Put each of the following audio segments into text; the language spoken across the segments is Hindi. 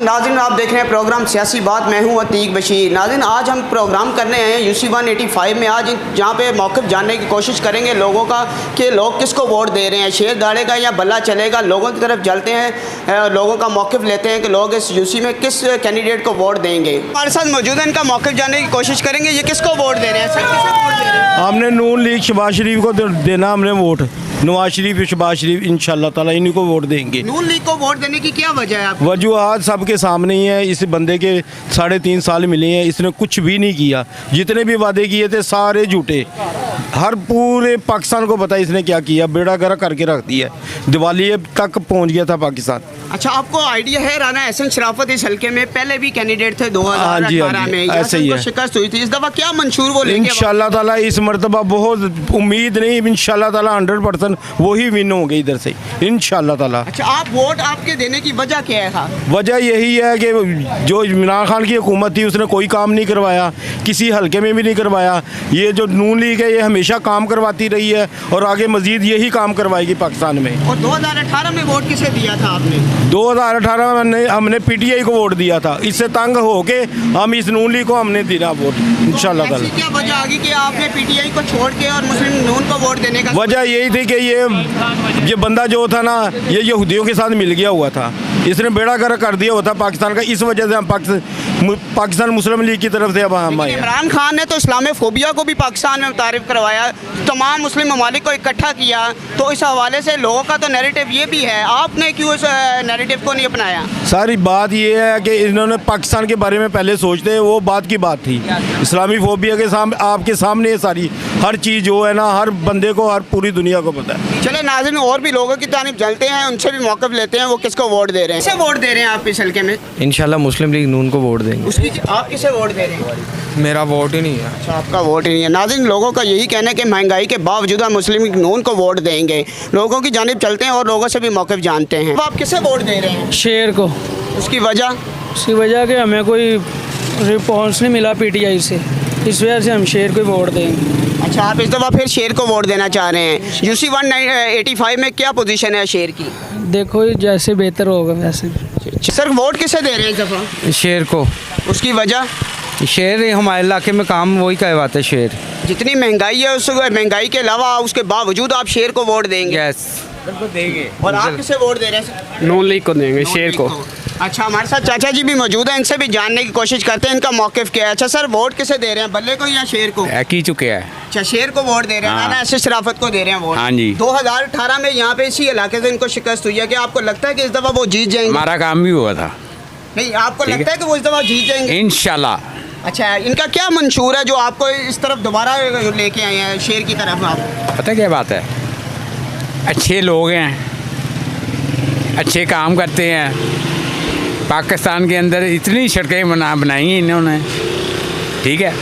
नाज़रीन, आप देख रहे हैं प्रोग्राम सियासी बात। मैं हूं अतीक बशीर। नाज़रीन, आज हम प्रोग्राम करने आए हैं UC 185 में। आज जहां पे मौक़िफ़ जानने की कोशिश करेंगे लोगों का कि लोग किसको वोट दे रहे हैं, शेर दौड़ेगा या बल्ला चलेगा। लोगों की तरफ चलते हैं, लोगों का मौक़िफ़ लेते हैं कि लोग इस UC में किस कैंडिडेट को वोट देंगे। हमारे साथ मौजूद है, इनका मौक़िफ़ जानने की कोशिश करेंगे। ये किसको वोट दे रहे हैं सर, किसे वोट दे रहे हैं? हमने नून लीग शहबाज शरीफ को देना, हमने वोट नवाज शरीफ शहबाज शरीफ इंशाल्लाह ताला इन्हीं को वोट देंगे। नून लीग को वोट देने की क्या वजह है आपकी? वजूहत सबके सामने ही है। इस बंदे के 3.5 साल मिले हैं, इसने कुछ भी नहीं किया। जितने भी वादे किए थे सारे झूठे। हर पूरे पाकिस्तान को पता है इसने क्या किया, बेड़ा गर्क करके रख दिया। दिवाली तक पहुंच गया था पाकिस्तान। अच्छा, आपको आइडिया है राना एहसन शराफत इस हल्के में पहले भी कैंडिडेट थे 2018 में, ऐसे ही है। शिकस्त हुई थी। इस दफ़ा क्या मंशूर वो लेंगे? इंशाल्लाह ताला इस मरतबा बहुत उम्मीद नहीं, इंशाल्लाह ताला 100% वही विन होंगे इधर से इंशाल्लाह ताला। अच्छा, आप वोट आपके देने की वजह क्या है? वजह यही है कि जो इमरान खान की हुकूमत थी उसने कोई काम नहीं करवाया, किसी हल्के में भी नहीं करवाया। ये जो नून लीग है ये हमेशा काम करवाती रही है और आगे मजीद यही काम करवाएगी पाकिस्तान में। और 2018 में वोट किसे दिया था आपने? 2018 में हमने PTI को वोट दिया था। इससे तंग होके हम इस नून लीग को हमने दिया वोट इंशाल्लाह तो ताला। क्या वजह आ गई कि आपने PTI को छोड़ के और मुस्लिम नून को वोट देने का? वजह यही थी कि ये बंदा जो था ना ये यहूदियों के साथ मिल गया हुआ था, इसने बेड़ा गर्क कर दिया हुआ था पाकिस्तान का। इस वजह से हम पाकिस्तान मुस्लिम लीग की तरफ से अब हम आए। इमरान खान ने तो इस्लामोफोबिया को भी पाकिस्तान में तारीफ करवाया, तमाम मुस्लिम ममालिक को इकट्ठा किया। तो इस हवाले से लोगों का तो नैरेटिव ये भी है, आपने क्यों इस नैरेटिव को नहीं अपनाया? सारी बात ये है कि इन्होंने पाकिस्तान के बारे में पहले सोचते हैं, वो बात की बात थी। इस्लामी फोबिया के सामने आपके सामने सारी हर चीज़ जो है ना, हर बंदे को, हर पूरी दुनिया को पता है। चले नाज़रीन, और भी लोगों की तारीफ जलते हैं, उनसे भी मौक़िफ़ लेते हैं वो किसको वोट दे रहे हैं। किसे वोट दे रहे हैं आप इस हल्के में? इंशाल्लाह मुस्लिम लीग नून को वोट देंगे। उसकी आप किसे वोट दे रहे हैं? मेरा वोट ही नहीं है। अच्छा, आपका वोट ही नहीं है। नाज़रीन, लोगों का यही कहना है कि महंगाई के बावजूद हम मुस्लिम लीग नून को वोट देंगे। लोगों की जानिब चलते हैं और लोगों से भी मौक़िफ़ जानते हैं। अब आप किसे वोट दे रहे हैं? शेर को। उसकी वजह? उसकी वजह कि हमें कोई रिस्पॉन्स नहीं मिला PTI से, इस वजह से हम शेर को वोट देंगे। अच्छा, आप इस दफ़ा फिर शेर को वोट देना चाह रहे हैं। UC 185 में क्या पोजीशन है शेर की? देखो जैसे बेहतर होगा वैसे। सर, वोट किसे दे रहे हैं इस दफ़ा? शेर को। उसकी वजह? शेर हमारे इलाके में काम वही कहवाते शेर। जितनी महंगाई है उस महंगाई के अलावा उसके बावजूद आप शेर को वोट देंगे? यस देंगे। और आप किसे वोट दे रहे हैं? नून लीग को देंगे, शेर को। अच्छा, हमारे साथ चाचा जी भी मौजूद हैं, इनसे भी जानने की कोशिश करते हैं इनका मौक़िफ़ क्या है। अच्छा सर, वोट किसे दे रहे हैं, बल्ले को या शेर को? की चुके हैं। अच्छा, शेर को वोट दे रहे हैं। हाँ। राना एहसन शराफत को दे रहे हैं वोट। हाँ जी। 2018 में यहाँ पे इसी इलाके से इनको शिकस्त हुई है। कि आपको लगता है कि इस दफ़ा वो जीत जाएंगे? हमारा काम भी हुआ था। नहीं, आपको लगता है कि वो इस दफ़ा जीत जाएंगे? इंशाल्लाह। अच्छा, इनका क्या मंशूर है जो आपको इस तरफ दोबारा लेके आए हैं शेर की तरफ? आप पता क्या बात है, अच्छे लोग हैं, अच्छे काम करते हैं। पाकिस्तान के अंदर इतनी सड़कें बनाई हैं इन्होंने, ठीक है।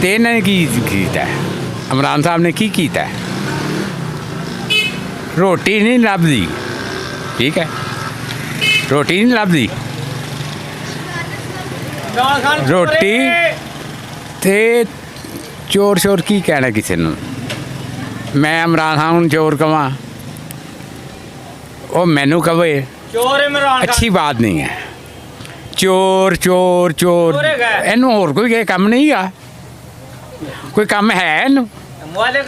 तेने की कीता है, इमरान साहब ने की कीता है। रोटी नहीं लभदी, ठीक है, रोटी नहीं लभदी। रोटी ते चोर शोर की कहना किसी ने। मैं इमरान खान चोर कवां, वो मैनू कवे अच्छी बात नहीं है। चोर चोर चोर, इनू होर कोई काम नहीं है, कोई काम है इनू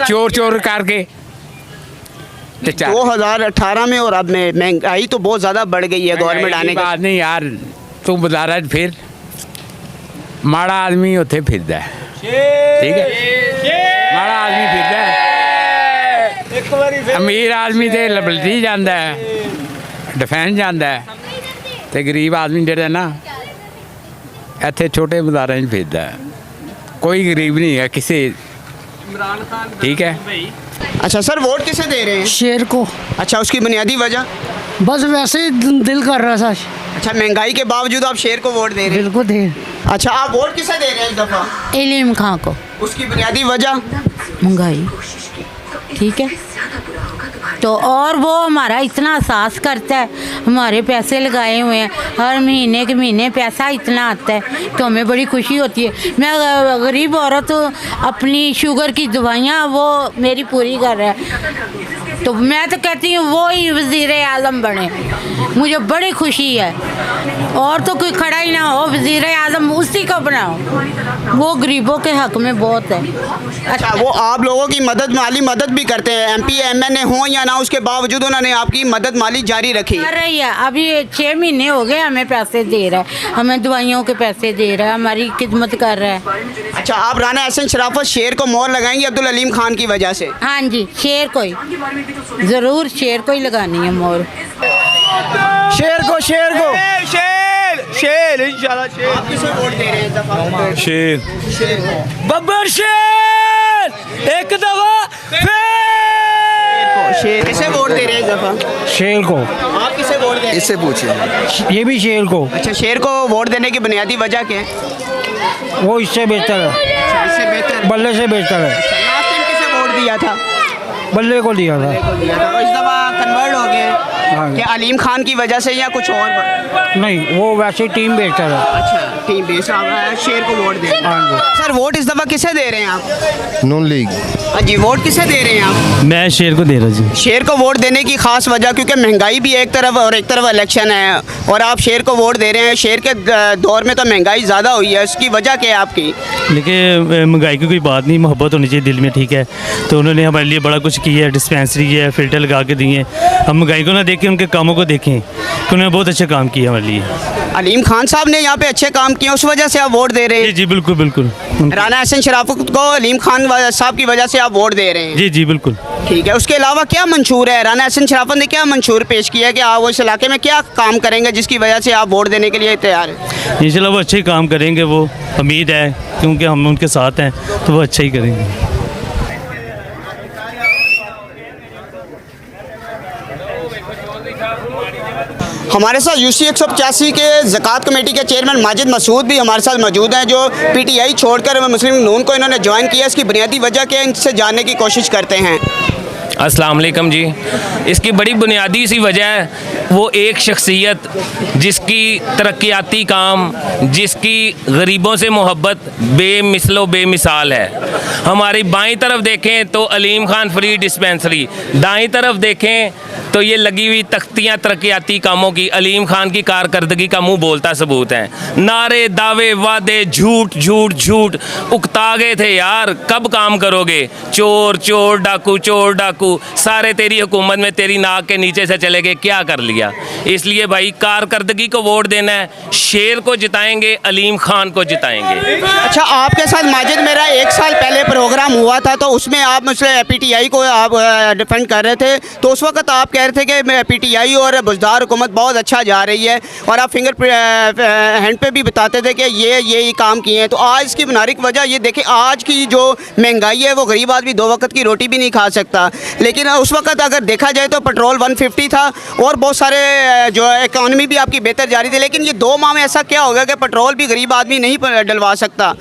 चोर चोर करके। 2018 में और अब में महंगाई तो बहुत ज़्यादा बढ़ गई है गवर्नमेंट आने के बाद। नहीं यार, तू बता रहा है फिर माड़ा आदमी उत्थे फिरदा है, ठीक है। माड़ा आदमी फिरदा है, अमीर आदमी तो लिबर्टी जाता है, डिफेंस जाता है, तो गरीब आदमी जो ना इतने छोटे बाजारों में फिरदा है। कोई गरीब नहीं है किसी, ठीक है। अच्छा सर, वोट किसे दे रहे हैं? शेर को। अच्छा, उसकी बुनियादी वजह? बस वैसे ही दिल कर रहा था। अच्छा, महंगाई के बावजूद आप शेर को वोट दे रहे हैं? बिल्कुल दे। अच्छा, आप वोट किसे दे रहे हैं इस दफ़ा? इलिम खां को। उसकी बुनियादी वजह? महंगाई, ठीक है। तो और वो हमारा इतना एहसास करता है, हमारे पैसे लगाए हुए हैं, हर महीने के महीने पैसा इतना आता है तो हमें बड़ी खुशी होती है। मैं गरीब औरत अपनी शुगर की दवाइयाँ वो मेरी पूरी कर रहा है। तो मैं तो कहती हूँ वो ही वज़ीर आज़म बने, मुझे बड़ी खुशी है। और तो कोई खड़ा ही ना हो, वज़ीर आज़म उसी को बनाओ, वो गरीबों के हक़ में बहुत है। अच्छा, वो आप लोगों की मदद, माली मदद भी करते हैं, MP MNA हो या ना, उसके बावजूद उन्होंने आपकी मदद माली जारी रखी। कर रही है। अभी 6 महीने हो गए हमें पैसे दे रहा है, हमें दवाइयों के पैसे दे रहा है, हमारी खिदमत कर रहा है। अच्छा, आप राना एहसन शराफत शेर को मोहर लगाएंगे अब्दुल अलीम खान की वजह से? हाँ जी, शेर को ही, ज़रूर शेर को ही लगानी है मोहर। शेर को शेर इंशाल्लाह शेर। आप किसे वोट दे रहे हैं इस दफा? शेर बब्बर शेर एक दफा शेर किसे वोट दे रहे हैं इस दफा? शेर को, आप किसे वोट दे रहे हैं? इससे पूछिए। ये भी शेर को, अच्छा, शेर को वोट देने की बुनियादी वजह क्या है? वो इससे बेहतर है, इससे बेहतर बल्ले से बेहतर है। लास्ट टाइम किसे वोट दिया था? बल्ले को दिया था। तो इस दफा कन्वर्ट हो गए हाँ। क्या अलीम खान की वजह से या कुछ और? नहीं, वो वैसे टीम बेहतर है। अच्छा, टीम बेस शेर को वोट दे रहे हैं। हाँ जी। सर, वोट इस दफा किसे दे रहे हैं आप? नून लीग। हाँ जी, वोट किसे दे रहे हैं आप? मैं शेर को दे रहा जी। शेर को वोट देने की खास वजह क्योंकि महंगाई भी एक तरफ और एक तरफ इलेक्शन है, और आप शेर को वोट दे रहे हैं। शेर के दौर में तो महंगाई ज़्यादा हुई है, उसकी वजह क्या है आपकी? लेकिन महंगाई की कोई बात नहीं, मोहब्बत होनी चाहिए दिल में, ठीक है। तो उन्होंने हमारे लिए बड़ा कुछ किया है, डिस्पेंसरी है, फिल्टर लगा के दिए। हम महंगाई को ना देखें, उनके कामों को देखें कि उन्होंने बहुत अच्छा काम किया हमारे लिए। अलीम खान साहब ने यहाँ पे अच्छे काम किए, उस वजह से आप वोट दे रहे जी हैं? जी बिल्कुल बिल्कुल। राना एहसन शराफत को अलीम खान साहब की वजह से आप वोट दे रहे हैं? जी जी बिल्कुल। ठीक है, उसके अलावा क्या मंशूर है? राना एहसन शराफत ने क्या मंशूर पेश किया है कि आप उस इलाके में क्या काम करेंगे जिसकी वजह से आप वोट देने के लिए तैयार हैं? इंशाल्लाह वो अच्छे काम करेंगे, वो उम्मीद है, क्योंकि हम उनके साथ हैं तो वो अच्छा ही करेंगे। हमारे साथ UC 185 के ज़कात कमेटी के चेयरमैन माजिद मसूद भी हमारे साथ मौजूद हैं, जो PTI छोड़कर मुस्लिम नून को इन्होंने ज्वाइन किया। इसकी बुनियादी वजह क्या है, इनसे जानने की कोशिश करते हैं। अस्सलाम वालेकुम जी। इसकी बड़ी बुनियादी सी वजह है, वो एक शख्सियत जिसकी तरक्याती काम, जिसकी गरीबों से मोहब्बत बेमिसलो बेमिसाल है। हमारी बाईं तरफ देखें तो अलीम खान फ्री डिस्पेंसरी, दाईं तरफ देखें तो ये लगी हुई तख्तियाँ तरक्याती कामों की। अलीम खान की कारकर्दगी का मुंह बोलता सबूत है। नारे, दावे, वादे, झूठ झूठ झूठ, उकता गए थे यार, कब काम करोगे? चोर चोर डाकू, चोर डाकू सारे तेरी हुकूमत में तेरी नाक के नीचे से चले गए, क्या कर लिया? इसलिए भाई कारकर्दगी को वोट देना है, शेर को जिताएंगे, अलीम खान को जिताएंगे। अच्छा, आपके साथ माजिद मेरा 1 साल पहले प्रोग्राम हुआ था, तो उसमें आप मुझसे PTI को आप डिफेंड कर रहे थे, तो उस वक्त आप कह रहे थे कि PTI और बुज़दार हुकूमत बहुत अच्छा जा रही है, और आप फिंगर हैंड पे भी बताते थे कि ये काम किए हैं। तो आज इसकी बुनियादी वजह ये देखें, आज की जो महंगाई है वो गरीब आदमी 2 वक्त की रोटी भी नहीं खा सकता। लेकिन उस वक्त अगर देखा जाए तो पेट्रोल 150 था, और बहुत सारे जो इकॉनमी भी आपकी बेहतर जा रही थी। लेकिन ये 2 माह में ऐसा क्या हो गया कि पेट्रोल भी गरीब आदमी नहीं डलवा सकता?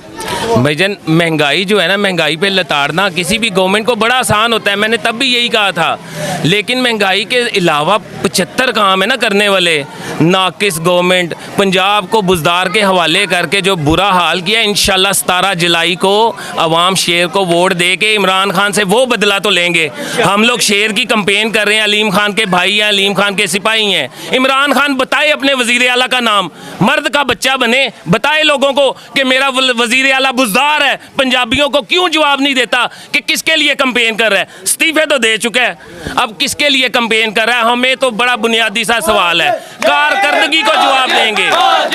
भाईजान, महंगाई जो है ना, महंगाई पे लताड़ना किसी भी गवर्नमेंट को बड़ा आसान होता है, मैंने तब भी यही कहा था। लेकिन महंगाई के अलावा 75 काम है ना करने वाले। नाकिस गवर्नमेंट, पंजाब को बुज़दार के हवाले करके जो बुरा हाल किया, इंशाल्लाह 17 जुलाई को अवाम शेर को वोट दे के इमरान खान से वो बदला तो लेंगे। हम लोग शेर की कंपेन कर रहे हैं, अलीम खान के भाई हैं, अलीम खान के सिपाही हैं। इमरान खान बताए अपने वज़ीर आला का नाम, मर्द का बच्चा बने, बताए लोगों को कि मेरा वज़ीर आला बुज़दार है। पंजाबियों को क्यों जवाब नहीं देता कि किसके लिए कंपेन कर रहा है? इस्तीफे तो दे चुका है, अब किसके लिए कंपेन कर रहा है? हमें तो बड़ा बुनियादी सा सवाल है, कारकर्दगी को जवाब देंगे।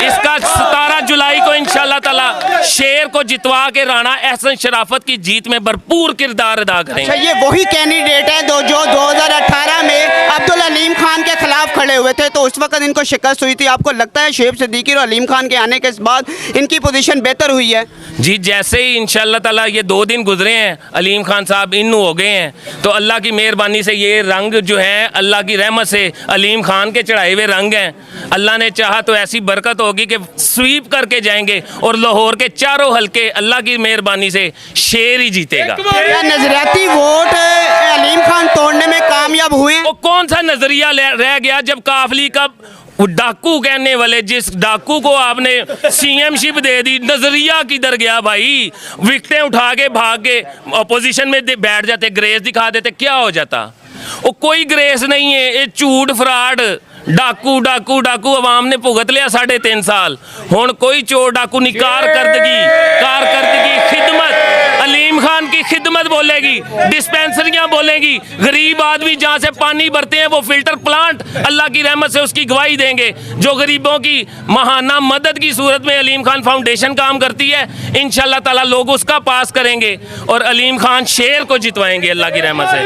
इसका 17 जुलाई को इंशाल्लाह ताला शेर को जितवा के राना एहसन शराफत की जीत में भरपूर किरदार अदा करेंगे। अच्छा, ये वही कैंडिडेट हैं जो 2018 में अब्दुल अलीम खान के खिलाफ खड़े हुए थे, तो उस वक्त इनको शिकस्त हुई थी। आपको लगता है शुएब सिद्दीकी और अलीम खान के आने के बाद इनकी पोजीशन बेहतर हुई है? जी, जैसे ही इंशाल्लाह ताला ये 2 दिन गुजरे हैं, अलीम खान साहब इन हो गए हैं, तो अल्लाह की मेहरबानी से ये रंग जो है, अल्लाह की रहमत से अलीम खान के चढ़ाए हुए रंग हैं। अल्लाह ने चाहा तो ऐसी बरकत होगी कि स्वीप करके जाएंगे, और लाहौर के चारों हलके अल्लाह की मेहरबानी से शेर ही जीतेगा। क्या नजरियाती वोट अलीम खान तोड़ने में कामयाब हुए हैं? वो कौन सा नजरिया रह गया जब काफली का वो डाकू कहने वाले, जिस डाकू को आपने CM-शिप दे दी, नजरिया किधर गया भाई? विकटें उठा के भाग के अपोजिशन में बैठ जाते, ग्रेस दिखा देते, क्या हो जाता? वो कोई ग्रेस नहीं है, ये झूठ फराड डाकू डाकू डाकू अवाम ने भुगत लिया 3.5 साल। हुण कोई चोर डाकू नहीं, कारकर्दगी खिदमत, अलीम खान की खिदमत बोलेगी, डिस्पेंसरियां बोलेगी, गरीब आदमी जहाँ से पानी भरते हैं वो फिल्टर प्लांट अल्लाह की रहमत से उसकी गवाही देंगे। जो गरीबों की महाना मदद की सूरत में अलीम खान फाउंडेशन काम करती है, इंशाल्लाह ताला लोग उसका पास करेंगे और अलीम खान शेर को जितवाएंगे अल्लाह की रहमत से।